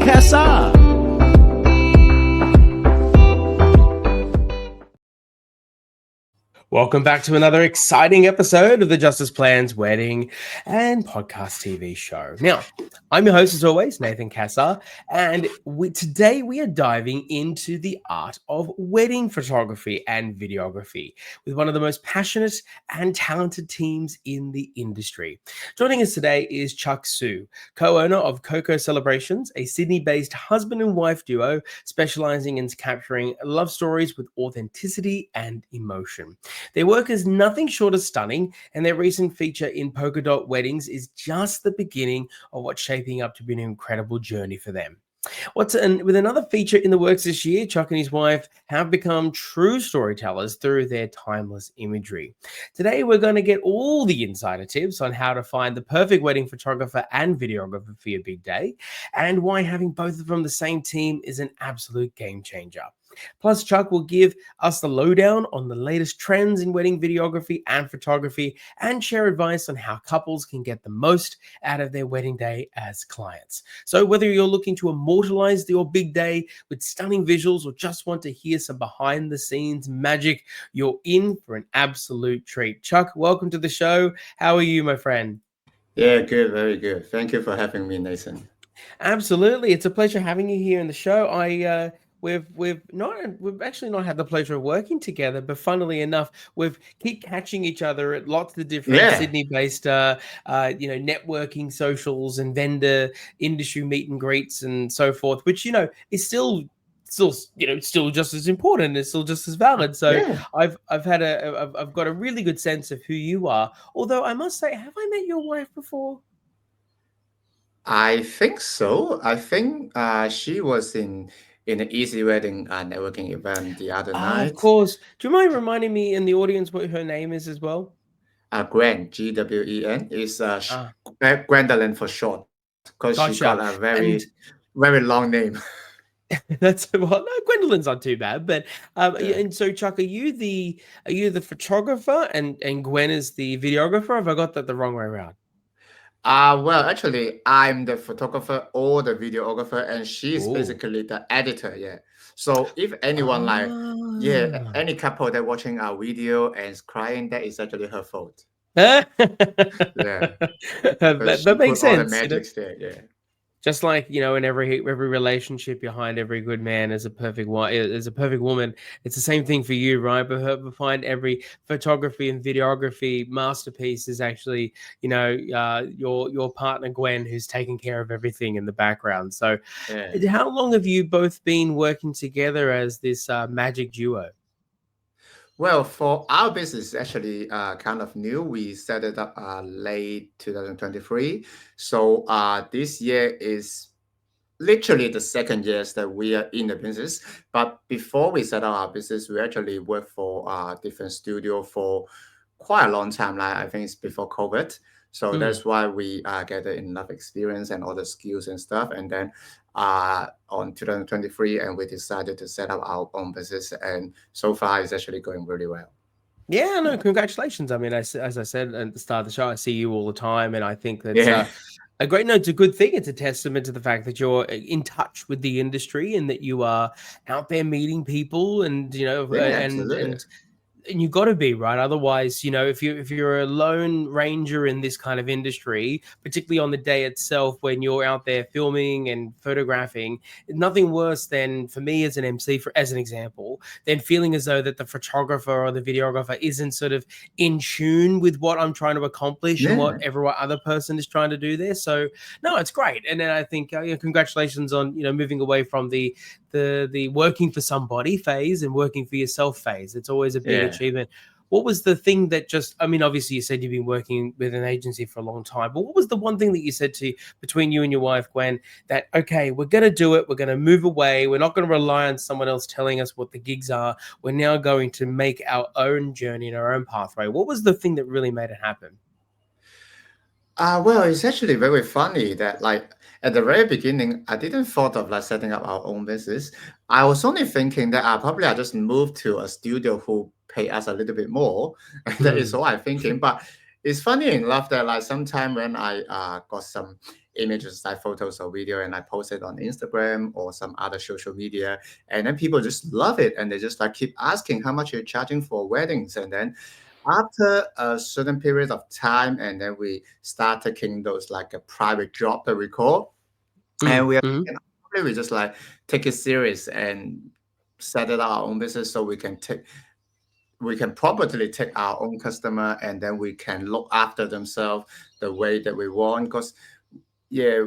Cassar. Welcome back to another exciting episode of the Justice Plans Wedding and Podcast TV show. Now, I'm your host, as always, Nathan Cassar, and today we are diving into the art of wedding photography and videography with one of the most passionate and talented teams in the industry. Joining us today is Chuck Su, co-owner of Coco Celebrations, a Sydney-based husband and wife duo specializing in capturing love stories with authenticity and emotion. Their work is nothing short of stunning, and their recent feature in Polka Dot Weddings is just the beginning of what's shaping up to be an incredible journey for them. With another feature in the works this year, Chuck and his wife have become true storytellers through their timeless imagery. Today, we're going to get all the insider tips on how to find the perfect wedding photographer and videographer for your big day, and why having both of them on the same team is an absolute game changer. Plus, Chuck will give us the lowdown on the latest trends in wedding videography and photography and share advice on how couples can get the most out of their wedding day as clients. So whether you're looking to immortalize your big day with stunning visuals or just want to hear some behind the scenes magic, you're in for an absolute treat. Chuck, welcome to the show. How are you, my friend? Yeah, good, very good. Thank you for having me, Nathan. Absolutely. It's a pleasure having you here in the show. We've actually not had the pleasure of working together, but funnily enough, we've keep catching each other at lots of different Yeah, Sydney-based networking socials and vendor industry meet and greets and so forth, which is still just as important. It's still just as valid. So yeah. I've got a really good sense of who you are. Although I must say, have I met your wife before? I think so. I think she was in an Easy Wedding networking event the other Ah, of night. course. Do you mind reminding me in the audience what her name is as well? Gwen, Gwen, is Ah, Gwendolyn for short, because she got a gotcha. And very long name. that's well, no, Gwendolyn's not too bad, but Yeah. and so Chuck, are you the photographer and Gwen is the videographer? Have I got that the wrong way around? Well, actually, I'm the photographer or the videographer, and she's Oh. basically the editor. Yeah. So if anyone Ah. any couple that watching our video and is crying, that is actually her fault. Yeah, because that she makes put all the sense, you know. magics there. Yeah. Just like in every relationship, behind every good man is a perfect woman. It's the same thing for you, right? But behind every photography and videography masterpiece is actually your partner Gwen, who's taking care of everything in the background. So, Yeah. how long have you both been working together as this magic duo? Well, for our business, actually, kind of new. We set it up late 2023. So this year is literally the second years that we are in the business. But before we set up our business, we actually worked for different studio for quite a long time. Like I think it's before COVID. So Hmm. that's why we gathered enough experience and all the skills and stuff. And then on 2023, and we decided to set up our own business. And so far, it's actually going really well. Yeah, no, Yeah. congratulations. I mean, as I said at the start of the show, I see you all the time, and I think that's Yeah. a great no. It's a good thing. It's a testament to the fact that you're in touch with the industry and that you are out there meeting people, and Yeah, absolutely. and you got to be right. Otherwise, if you're a lone ranger in this kind of industry, particularly on the day itself when you're out there filming and photographing, nothing worse than, for me as an MC, as an example, than feeling as though that the photographer or the videographer isn't sort of in tune with what I'm trying to accomplish and what Yeah. every other person is trying to do there. So no, it's great. And then I think congratulations on moving away from the working for somebody phase and working for yourself phase. It's always a big Yeah. achievement. What was the thing that I mean, obviously you said you've been working with an agency for a long time, but what was the one thing that you said to between you and your wife, Gwen, that, okay, we're going to do it. We're going to move away. We're not going to rely on someone else telling us what the gigs are. We're now going to make our own journey and our own pathway. What was the thing that really made it happen? Well, it's actually very funny that like at the very beginning, I didn't thought of like setting up our own business. I was only thinking that probably I just move to a studio who pay us a little bit more. And that is Mm. all I'm thinking. But it's funny enough that like sometime when I got some images like photos or video, and I post it on Instagram or some other social media, and then people just love it, and they just like keep asking how much you're charging for weddings. And then after a certain period of time, and then we start taking those like a private job that we call, and Mm, we are mm, and we just like take it serious and set it our own business, so we can properly take our own customer, and then we can look after themselves the way that we want. Because yeah,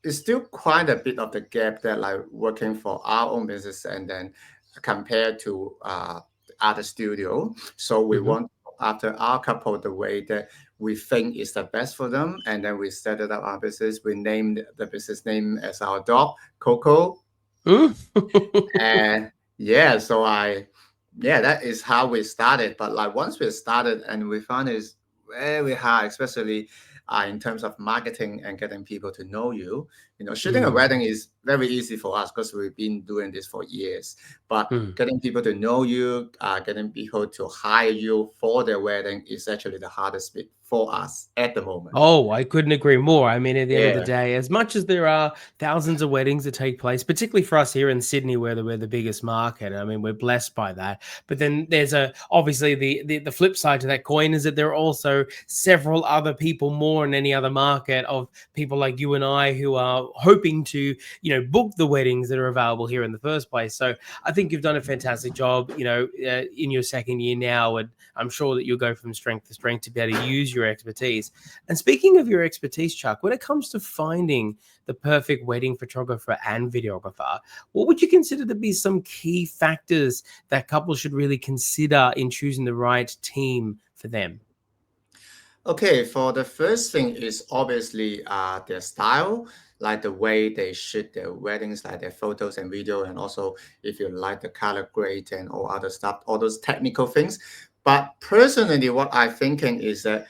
it's still quite a bit of the gap that like working for our own business and then compared to other studio. So we mhm. want to look after our couple the way that we think is the best for them, and then we set it up our business. We named the business name as our dog, Coco. Mm. And yeah, so yeah, that is how we started. But like once we started, and we found it's very hard, especially in terms of marketing and getting people to know you. You know, shooting a Mm, wedding is very easy for us because we've been doing this for years. But mm. getting people to know you, getting people to hire you for their wedding is actually the hardest bit for us at the moment. Oh, I couldn't agree more. I mean, at the end of the Yeah, day, as much as there are thousands of weddings that take place, particularly for us here in Sydney, where we're the biggest market, I mean, we're blessed by that. But then there's obviously the flip side to that coin is that there are also several other people more in any other market of people like you and I who are hoping to, book the weddings that are available here in the first place. So I think you've done a fantastic job, in your second year now, and I'm sure that you'll go from strength to strength to be able to use your expertise. And speaking of your expertise, Chuck, when it comes to finding the perfect wedding photographer and videographer, what would you consider to be some key factors that couples should really consider in choosing the right team for them? okay, for the first thing is obviously their style, like the way they shoot their weddings, like their photos and video, and also if you like the color grade and all other stuff, all those technical things. But personally, what I'm thinking is that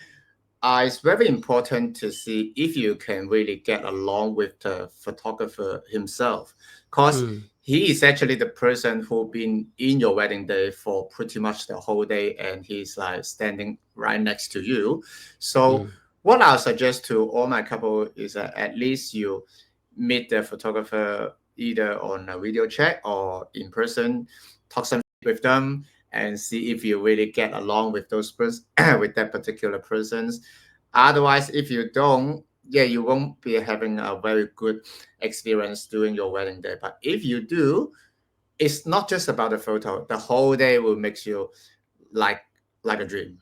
it's very important to see if you can really get along with the photographer himself, because Mm, he is actually the person who been in your wedding day for pretty much the whole day, and he's like standing right next to you. So mm, what I'll suggest to all my couple is that at least you meet the photographer either on a video chat or in person, talk some with them, and see if you really get along with with that particular persons. Otherwise, if you don't, yeah, you won't be having a very good experience during your wedding day. But if you do, it's not just about the photo. The whole day will make you like like a dream.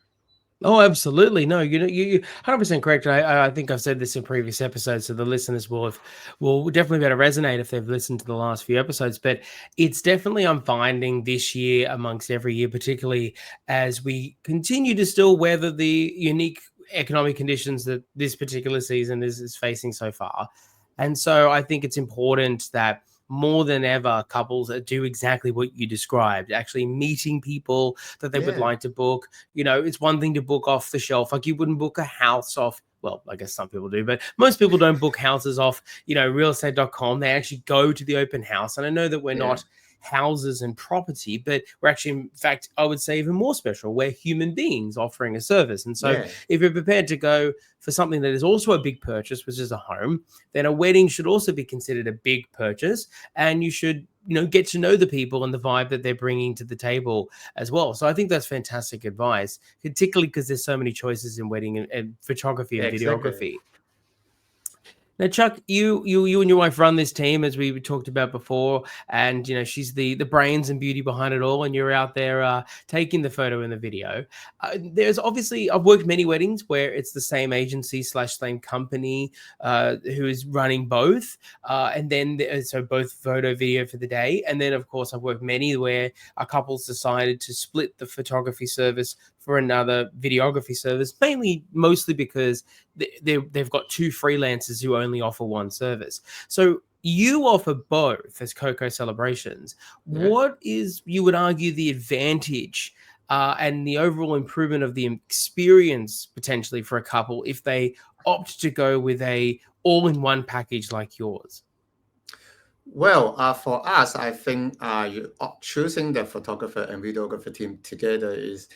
Oh, absolutely. No, you 100% correct. I think I've said this in previous episodes, so the listeners will definitely be able to resonate if they've listened to the last few episodes. But it's definitely I'm finding this year amongst every year, particularly as we continue to still weather the unique economic conditions that this particular season is facing so far. And so I think it's important that more than ever, couples that do exactly what you described, actually meeting people that they would Yeah, like to book. It's one thing to book off the shelf. Like you wouldn't book a house off. Well, I guess some people do, but most people don't book houses off, realestate.com. They actually go to the open house. And I know that we're yeah, not houses and property, but we're actually, in fact, I would say even more special. We're human beings offering a service. And so yeah, if you're prepared to go for something that is also a big purchase, which is a home, then a wedding should also be considered a big purchase. And you should, get to know the people and the vibe that they're bringing to the table as well. So I think that's fantastic advice, particularly because there's so many choices in wedding and photography and exactly. videography. Now, Chuck, you and your wife run this team as we talked about before, and she's the brains and beauty behind it all, and you're out there taking the photo and the video. There's obviously I've worked many weddings where it's the same agency slash same company who is running both, and then so both photo video for the day, and then of course I've worked many where a couple's decided to split the photography service for another videography service, mostly because they've got two freelancers who only offer one service. So you offer both as Coco Celebrations. Yeah. What is, you would argue, the advantage and the overall improvement of the experience potentially for a couple if they opt to go with a all-in-one package like yours? Well, for us, I think choosing the photographer and videographer team together is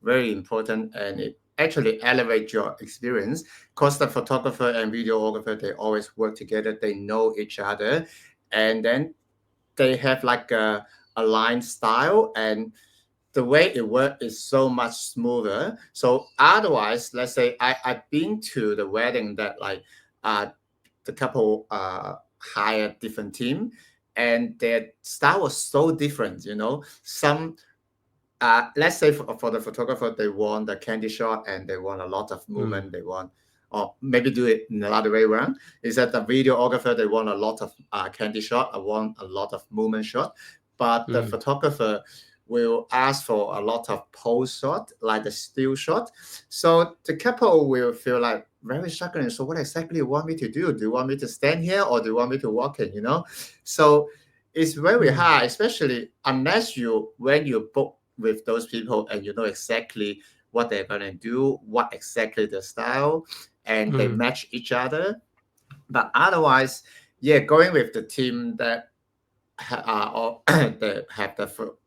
very important, and it actually elevate your experience, because the photographer and videographer, they always work together, they know each other, and then they have like a aligned style, and the way it works is so much smoother. So otherwise, let's say I've been to the wedding that like uh the couple hire different team, and their style was so different, some let's say for the photographer, they want the candy shot and they want a lot of Mm. movement. They want, or maybe do it in another way around. Is that the videographer, they want a lot of candy shot, I want a lot of movement shot. But the Mm. photographer will ask for a lot of pose shot, like the still shot. So the couple will feel like very struggling. So what exactly you want me to do? Do you want me to stand here or do you want me to walk in? So it's very Mm. hard, especially unless when you book with those people and you know exactly what they're gonna do, what exactly the style, and they Mm. match each other. But otherwise, yeah, going with the team that or that have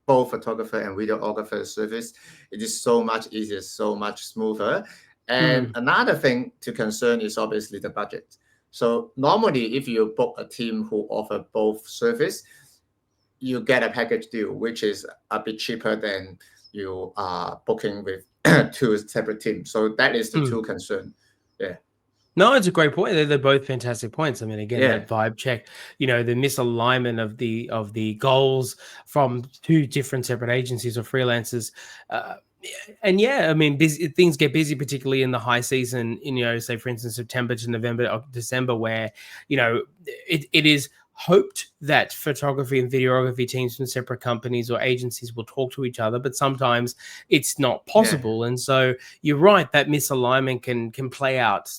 both photographer and videographer service, it is so much easier, so much smoother. And Mm. another thing to concern is obviously the budget. So normally, if you book a team who offer both service, you get a package deal, which is a bit cheaper than you are booking with two separate teams. So that is the Mm. two concern. Yeah. No, it's a great point. They're both fantastic points. I mean, again, Yeah. that vibe check, the misalignment of the goals from two different separate agencies or freelancers. Uh, and yeah, I mean, things get busy, particularly in the high season. Say for instance, September to November or December, where it is hoped that photography and videography teams from separate companies or agencies will talk to each other, but sometimes it's not Yeah. possible. And so you're right, that misalignment can play out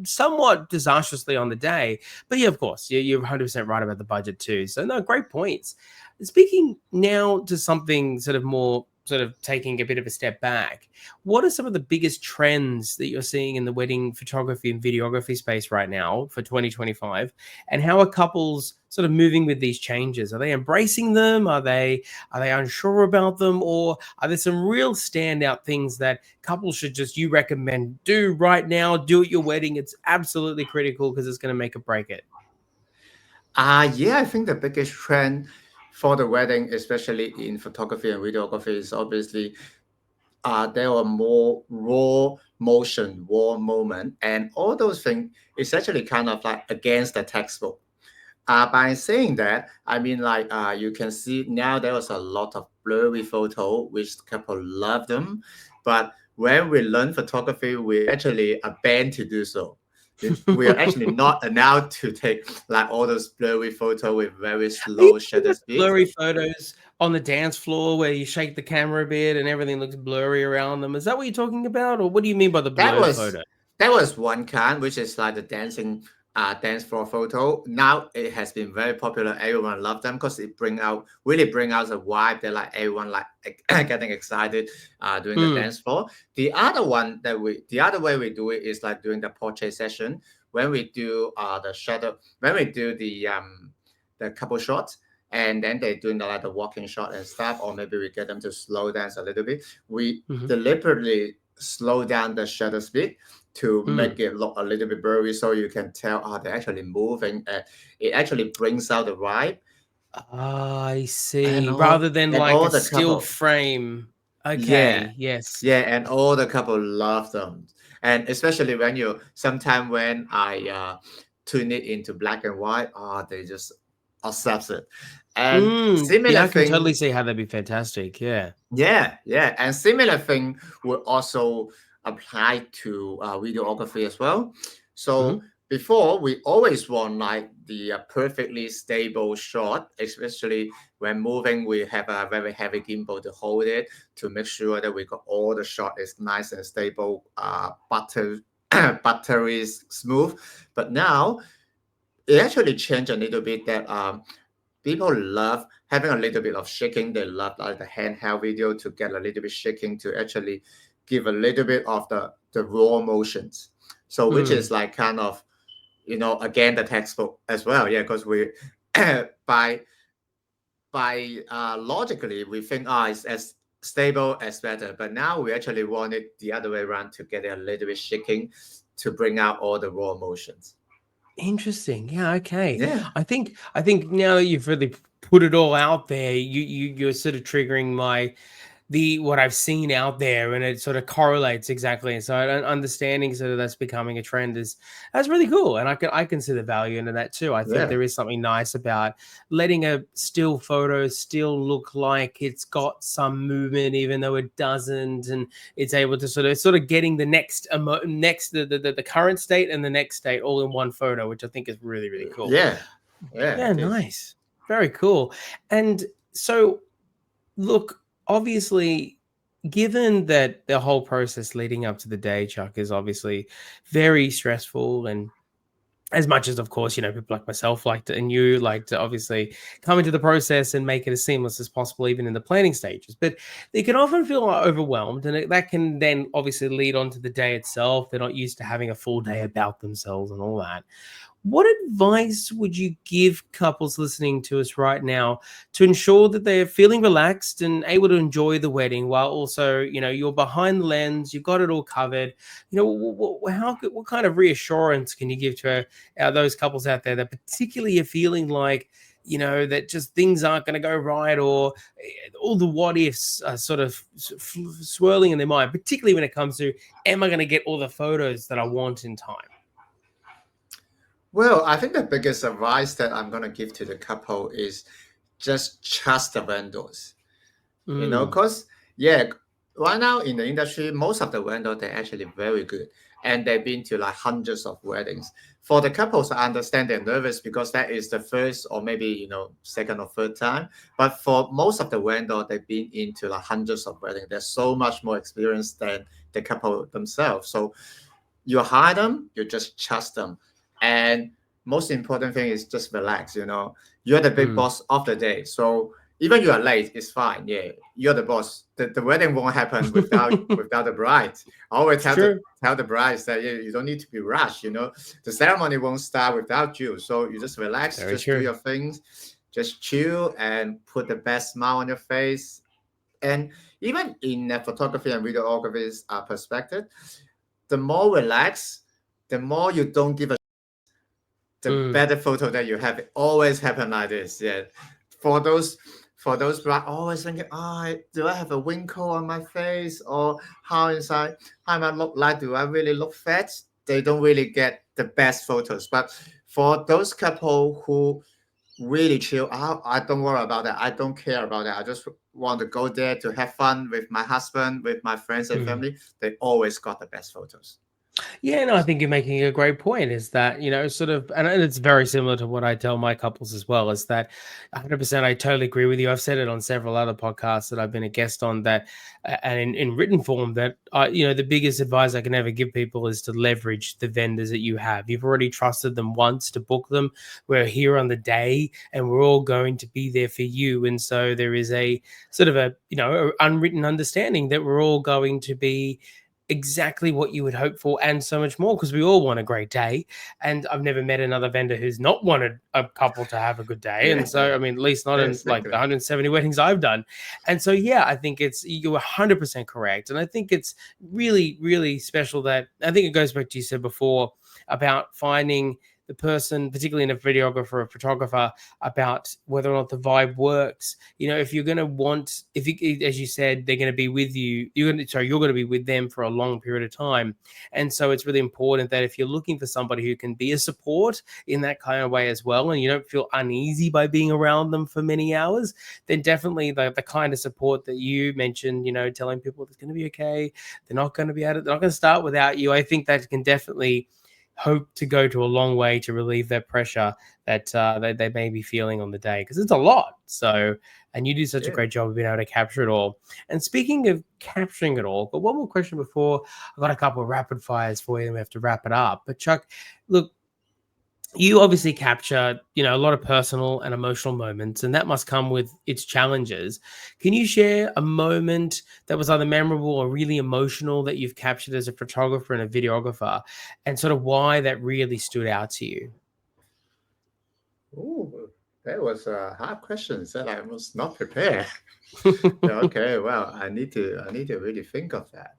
somewhat disastrously on the day. But yeah, of course, you're 100% right about the budget too. So no, great points. Speaking now to something sort of more sort of taking a bit of a step back, what are some of the biggest trends that you're seeing in the wedding photography and videography space right now for 2025? And how are couples sort of moving with these changes? Are they embracing them? Are they unsure about them? Or are there some real standout things that couples should you recommend do right now, do at your wedding? It's absolutely critical because it's going to make or break it. Yeah, I think the biggest trend for the wedding, especially in photography and videography, is obviously there are more raw motion, raw moment, and all those things is actually kind of like against the textbook. By saying that, I mean like you can see now there was a lot of blurry photo, which couple love them, but when we learn photography, we actually are banned to do so. We are actually not allowed to take like all those blurry photo with very Are you slow talking shutter about the speed. blurry photos on the dance floor where you shake the camera a bit and everything looks blurry around them? Is that what you're talking about? Or what do you mean by the That blurred was photo? that was one kind, which is like the dancing dance floor photo. Now it has been very popular. Everyone love them because it really bring out the vibe that like everyone like getting excited doing the Mm. dance floor. The other way we do it is like doing the portrait session when we do the shadow when we do the couple shots. And then they're doing like the walking shot and stuff, or maybe we get them to slow dance a little bit. We Mhm. deliberately slow down the shutter speed to Mm. make it look a little bit blurry, so you can tell they're actually moving. It actually brings out the vibe. I and see. all Rather than and like all a the still couple frame. yeah Okay. Yes. yeah and all the couple love them, and especially when you sometime when I tune it into black and white, they just accept it. And Yeah, similar I can totally thing. see how that'd be fantastic. Yeah. Yeah, and similar thing will also apply to videography as well. So Mhm. before, we always want like the perfectly stable shot, especially when moving. We have a very heavy gimbal to hold it to make sure that we got all the shot is nice and stable, buttery smooth. But now it actually changed a little bit that people love having a little bit of shaking. They love like the handheld video to get a little bit shaking to actually give a little bit of the raw motions. So which is Mm. like kind of again the textbook as well. Yeah, because we by logically we think it's as stable as better. But now we actually want it the other way around to get it a little bit shaking to bring out all the raw emotions. Interesting. Yeah. Okay. Yeah. I think now that you've really put it all out there, you're sort of triggering what I've seen out there, and it sort of correlates exactly. And so understanding sort of that's becoming a trend that's really cool, and I can see the value into that too. I think Yeah. there is something nice about letting a still photo still look like it's got some movement, even though it doesn't, and it's able to sort of getting the next the current state and the next state all in one photo, which I think is really really cool. Yeah. Yeah. Yeah, It is. nice, very cool. And so look, obviously, given that the whole process leading up to the day, Chuck, is obviously very stressful, and as much as, of course, people like myself like to, and you like to obviously come into the process and make it as seamless as possible, even in the planning stages. But they can often feel overwhelmed, and that can then obviously lead on to the day itself. They're not used to having a full day about themselves and all that. What advice would you give couples listening to us right now to ensure that they're feeling relaxed and able to enjoy the wedding while also, you're behind the lens, you've got it all covered? What kind of reassurance can you give to those couples out there that particularly are feeling like, that just things aren't going to go right, or all the what ifs are sort of swirling in their mind, particularly when it comes to, am I going to get all the photos that I want in time? Well, I think the biggest advice that I'm going to give to the couple is just trust the vendors. Mm, Because, yeah, right now in the industry, most of the vendors, they're actually very good. And they've been to like hundreds of weddings. For the couples, I understand they're nervous because that is the first or maybe, second or third time. But for most of the vendors, they've been into like hundreds of weddings. They're so much more experienced than the couple themselves. So you hire them, you just trust them. And most important thing is just relax. You're the big mm. boss of the day. So even you are late, it's fine. Yeah, you're the boss. The wedding won't happen without the bride. I always It's true. tell the brides that you don't need to be rushed. The ceremony won't start without you. So you just relax, Very just do true. your things, just chill and put the best smile on your face. And even in a photography and videography's perspective, the more relaxed, the more you don't give a, the Mm, better photo that you have. It always happen like this. Yeah. For those right, always thinking, do I have a wrinkle on my face, or how am I look like? Do I really look fat? They don't really get the best photos. But for those couple who really chill out, I don't worry about that. I don't care about that. I just want to go there to have fun with my husband, with my friends and mm. family. They always got the best photos. Yeah, no, I think you're making a great point. Is that, sort of, and it's very similar to what I tell my couples as well. Is that 100%? I totally agree with you. I've said it on several other podcasts that I've been a guest on. That, and in written form, that the biggest advice I can ever give people is to leverage the vendors that you have. You've already trusted them once to book them. We're here on the day, and we're all going to be there for you. And so there is a sort of a unwritten understanding that we're all going to be exactly what you would hope for and so much more, because we all want a great day. And I've never met another vendor who's not wanted a couple to have a good day. And so, Yeah, I mean, at least not in like the exactly. 170 weddings I've done. And so, yeah, I think you're 100% correct. And I think it's really, really special that, I think it goes back to you said before about finding the person, particularly in a videographer or photographer, about whether or not the vibe works. If you're going to want, if you, as you said, they're going to be with you, you're going to be with them for a long period of time. And so it's really important that if you're looking for somebody who can be a support in that kind of way as well, and you don't feel uneasy by being around them for many hours, then definitely the kind of support that you mentioned, telling people it's going to be okay, they're not going to be at it, they're not going to start without you. I think that can definitely hope to go to a long way to relieve that pressure that they may be feeling on the day, because it's a lot. So, and you do such a Yeah. great job of being able to capture it all. And speaking of capturing it all, but one more question before I've got a couple of rapid fires for you, and we have to wrap it up. But Chuck, look, you obviously capture, a lot of personal and emotional moments, and that must come with its challenges. Can you share a moment that was either memorable or really emotional that you've captured as a photographer and a videographer, and sort of why that really stood out to you? Ooh, that was a hard question that I was not prepared. Okay, well, I need to really think of that.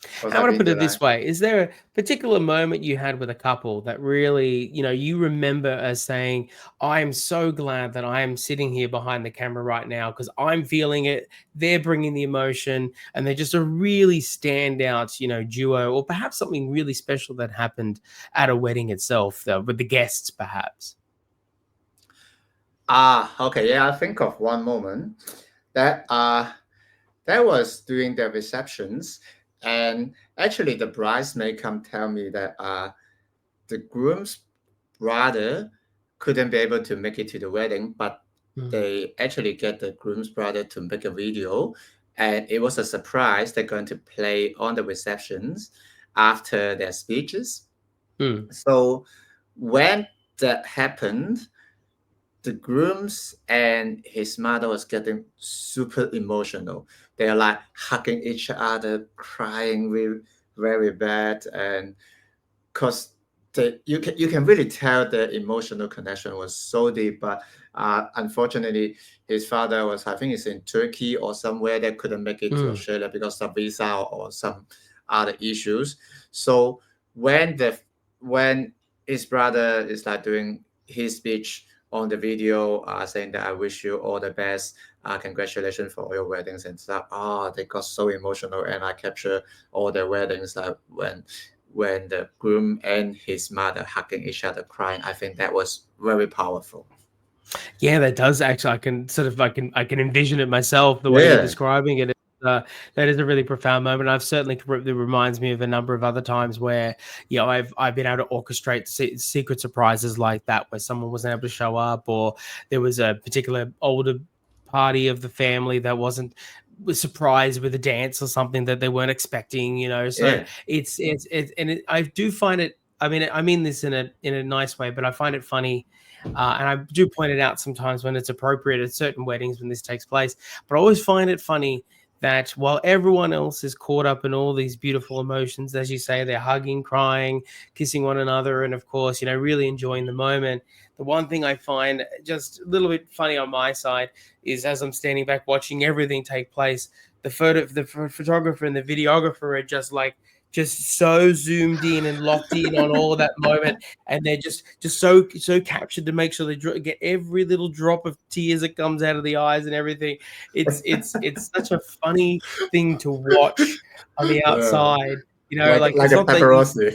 Because I'm I've going to been put to it like, this way. Is there a particular moment you had with a couple that really, you remember as saying, I am so glad that I am sitting here behind the camera right now because I'm feeling it. They're bringing the emotion and they're just a really standout, duo, or perhaps something really special that happened at a wedding itself with the guests, perhaps. okay, yeah, I think of one moment that that was during the receptions, and actually the bridesmaid come tell me that the groom's brother couldn't be able to make it to the wedding, but Mm, they actually get the groom's brother to make a video, and it was a surprise. They're going to play on the receptions after their speeches. mm, So when that happened, the grooms and his mother was getting super emotional. They're like hugging each other, crying very bad, and because you can really tell the emotional connection was so deep. But unfortunately, his father was, I think, it's in Turkey or somewhere that couldn't make it to mm, Australia because of visa or some other issues. So when the when his brother is like doing his speech on the video, saying that I wish you all the best, congratulations for all your weddings and stuff. They got so emotional, and I capture all their weddings like when the groom and his mother hugging each other crying. I think that was very powerful. Yeah, that does actually. I can envision it myself. The way you're Yeah, describing it, uh, that is a really profound moment. I've certainly it reminds me of a number of other times where I've been able to orchestrate secret surprises like that, where someone wasn't able to show up, or there was a particular older party of the family that was surprised with a dance or something that they weren't expecting. So yeah. I do find it. I mean this in a nice way, but I find it funny and I do point it out sometimes when it's appropriate at certain weddings when this takes place. But I always find it funny that while everyone else is caught up in all these beautiful emotions, as you say, they're hugging, crying, kissing one another, and of course, really enjoying the moment. The one thing I find just a little bit funny on my side is as I'm standing back watching everything take place, the photographer and the videographer are just so zoomed in and locked in on all of that moment, and they're just so captured to make sure they get every little drop of tears that comes out of the eyes and everything. It's such a funny thing to watch on the Yeah, outside. Like like it's a not that you paparazzi.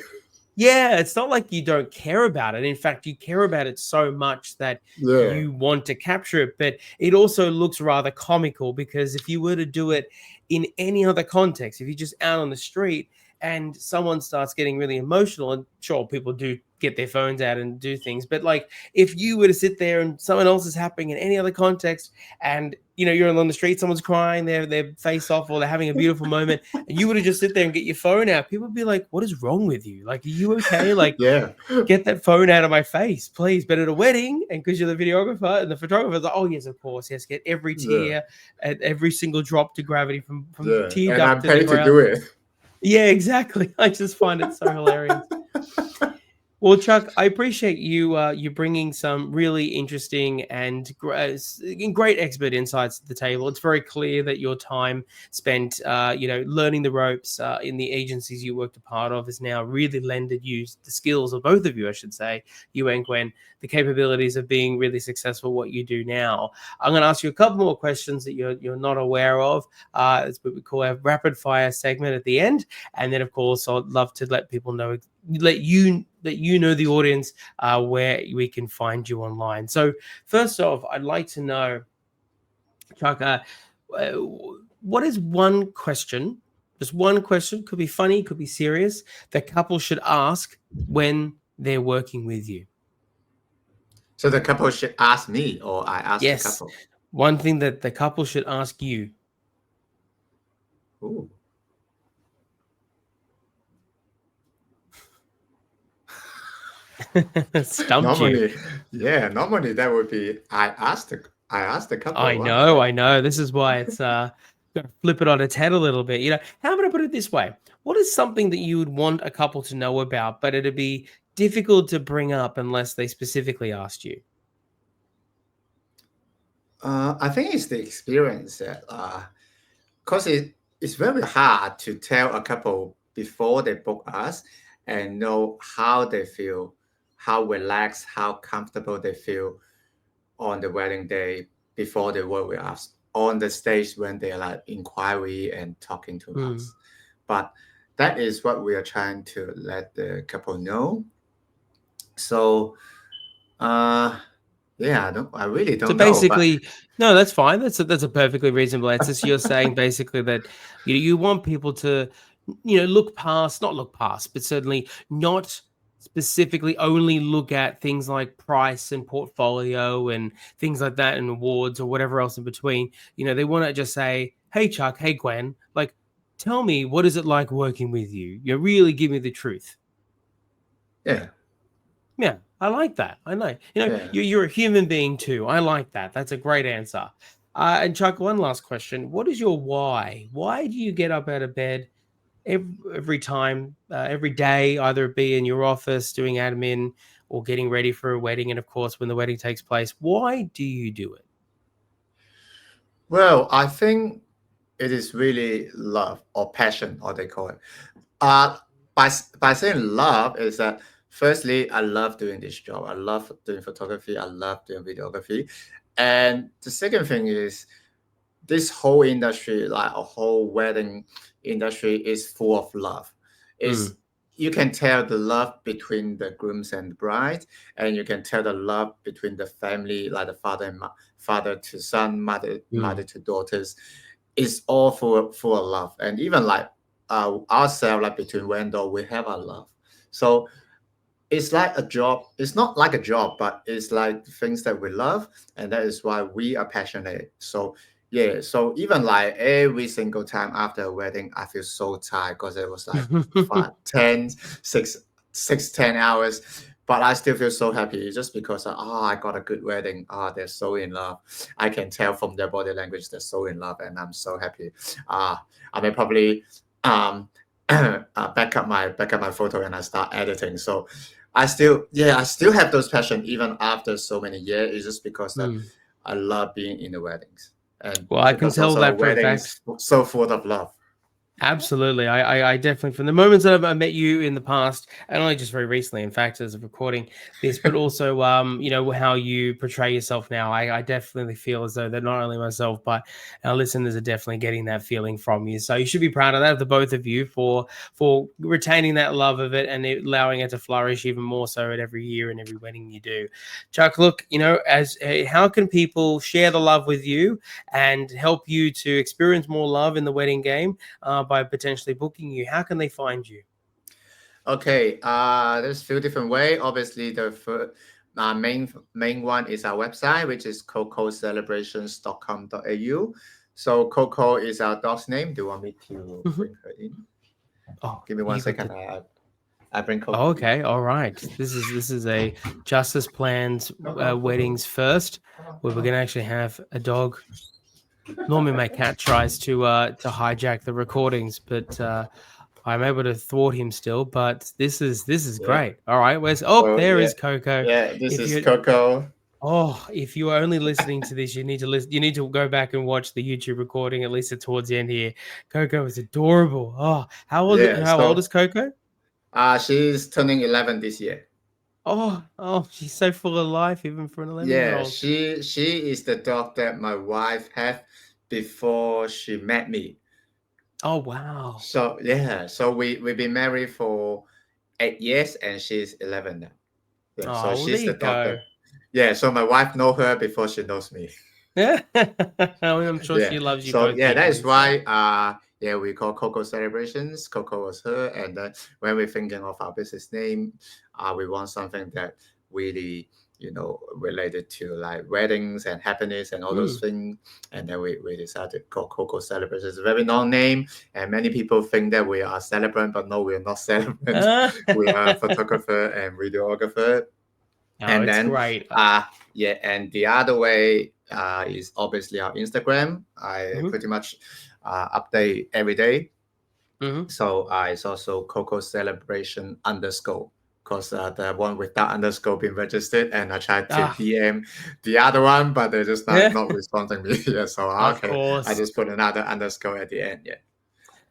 yeah, it's not like you don't care about it. In fact, you care about it so much that Yeah, you want to capture it. But it also looks rather comical because if you were to do it in any other context, if you're just out on the street and someone starts getting really emotional, and sure, people do get their phones out and do things, but like if you were to sit there and someone else is happening in any other context, and you're on the street, someone's crying, their face off, or they're having a beautiful moment, and you were to just sit there and get your phone out, people would be like, what is wrong with you? Like, are you okay? Like, yeah, get that phone out of my face, please. But at a wedding, and because you're the videographer and the photographer's like, oh, yes, of course. Yes, get every yeah, tear and every single drop to gravity from yeah. tear And duct I'm to the paid to ground. do it. Yeah, exactly. I just find it so hilarious. Well, Chuck, I appreciate you bringing some really interesting and great expert insights to the table. It's very clear that your time spent, learning the ropes in the agencies you worked a part of has now really lended you the skills of both of you, I should say, you and Gwen, the capabilities of being really successful what you do now. I'm going to ask you a couple more questions that you're not aware of. It's what we call a rapid fire segment at the end, and then of course I'd love to let people know let you know the audience where we can find you online. So first off, I'd like to know, Chuck, uh, what is one question, just one question, could be funny, could be serious, that couples should ask when they're working with you? So the couple should ask me, or I ask the Yes, couple. one thing that the couple should ask you. Ooh. Stumped you. Normally, yeah, normally that would be I asked the couple. Wow. I know. This is why it's gotta flip it on its head a little bit. How about I put it this way? What is something that you would want a couple to know about, but it'd be difficult to bring up unless they specifically asked you? I think it's the experience that, because it's very hard to tell a couple before they book us and know how they feel, how relaxed, how comfortable they feel on the wedding day before they work with us on the stage when they're like inquiry and talking to Mm. us. But that is what we are trying to let the couple know. So, uh, yeah, I really So don't know, but basically, no, that's fine. That's a perfectly reasonable answer. So you're saying basically that you want people to, look past, not look past, but certainly not specifically only look at things like price and portfolio and things like that and awards or whatever else in between. They want to just say, "Hey Chuck, hey Gwen, like, tell me what is it like working with you? You really give me the truth." yeah, Yeah, I like that. I know. yeah. You're a human being too. I like that. That's a great answer. And Chuck, one last question. What is your why? Why do you get up out of bed every time, every day, either it be in your office doing admin or getting ready for a wedding, and of course when the wedding takes place? Why do you do it? Well, I think it is really love or passion, or they call it. Uh, by saying love is that firstly, I love doing this job. I love doing photography. I love doing videography. And the second thing is this whole industry, like a whole wedding industry, is full of love. It's Mm, you can tell the love between the grooms and the bride, and you can tell the love between the family, like the father and father to son, mother mm, to daughters. It's all full of love, and even like ourselves, like between vendor, we have our love. So it's like a job. It's not like a job, but it's like things that we love, and that is why we are passionate. So yeah, so even like every single time after a wedding, I feel so tired because it was like mm. 10, 10 hours, but I still feel so happy. It's just because I got a good wedding. They're so in love. I can tell from their body language they're so in love, and I'm so happy. I may probably um back up my photo and I start editing. So I still have those passion even after so many years. It's just because that I love being in the weddings, and Well, I can because tell also that for a wedding fact. is so full of love. Absolutely. I definitely, from the moments that I met you in the past, and only just very recently, in fact, as of recording this, but also, how you portray yourself now, I definitely feel as though that not only myself, but our listeners are definitely getting that feeling from you. So you should be proud of that, the both of you, for retaining that love of it and allowing it to flourish even more so at every year and every wedding you do. Chuck, look, as how can people share the love with you and help you to experience more love in the wedding game? By potentially booking you, how can they find you? Okay, there's a few different way. Obviously, the main one is our website, which is cococelebrations.com.au. So Coco is our dog's name. Do you want me to Mhm. bring her in? Oh, Give me one you got second. the. I bring Oh, Coco in. okay, all right. This is a Justice Plans Coco, Coco, weddings first, come on, where come we're on. gonna actually have a dog. Normally, my cat tries to hijack the recordings, but I'm able to thwart him still. But this is Yeah. great. All right, where's So there yeah, is Coco. yeah. This If is you Coco. if you are only listening to this, you need to listen. You need to go back and watch the YouTube recording, at least towards the end here. Coco is adorable. Oh, Yeah. how old So is Coco? she's turning 11 this year. Oh, she's so full of life, even for an 11-year Yeah, old. she is the dog that my wife had before she met me. Oh wow. So yeah, so we've been married for 8 years, and she's 11 now. Yeah, so Oh, well, there she's the you dog go. that. Yeah, so my wife know her before she knows me. Yeah, I'm sure Yeah. she loves you So both yeah, that is equally. So. why yeah, we call Coco Celebrations. Coco was her, and then when we're thinking of our business name, we want something that really related to like weddings and happiness and all those Mm. things. And then we decided to call Coco Celebrations. It's a very long name, and many people think that we are celebrant, but no, we're not celebrant. We are photographer and videographer. Oh, And it's then great. yeah, and the other way is obviously our Instagram. I Mhm, pretty much update every day. mhm. So it's also Coco Celebration underscore because the one without underscore being registered, and I tried to Ah, DM the other one, but they're just yeah, not responding me. Yeah, so of okay, I course. just put another underscore at the end. Yeah,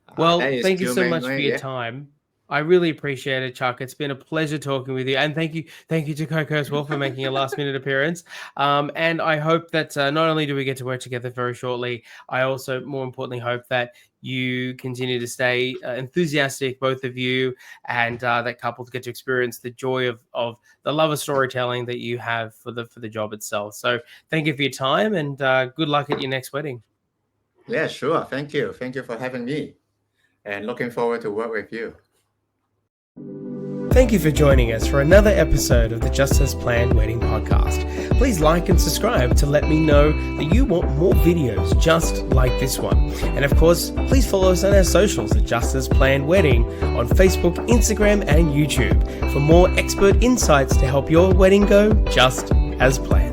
that Well, is thank you two so main much for way. your Yeah, time. I really appreciate it, Chuck. It's been a pleasure talking with you, and thank you to Coco as well for making a last minute appearance. And I hope that not only do we get to work together very shortly, I also, more importantly, hope that you continue to stay enthusiastic, both of you, and that couples get to experience the joy of the love of storytelling that you have for the job itself. So, thank you for your time, and good luck at your next wedding. yeah, sure. Thank you for having me, and looking forward to work with you. Thank you for joining us for another episode of the Just As Planned Wedding podcast. Please like and subscribe to let me know that you want more videos just like this one. And of course, please follow us on our socials at Just As Planned Wedding on Facebook, Instagram, and YouTube for more expert insights to help your wedding go just as planned.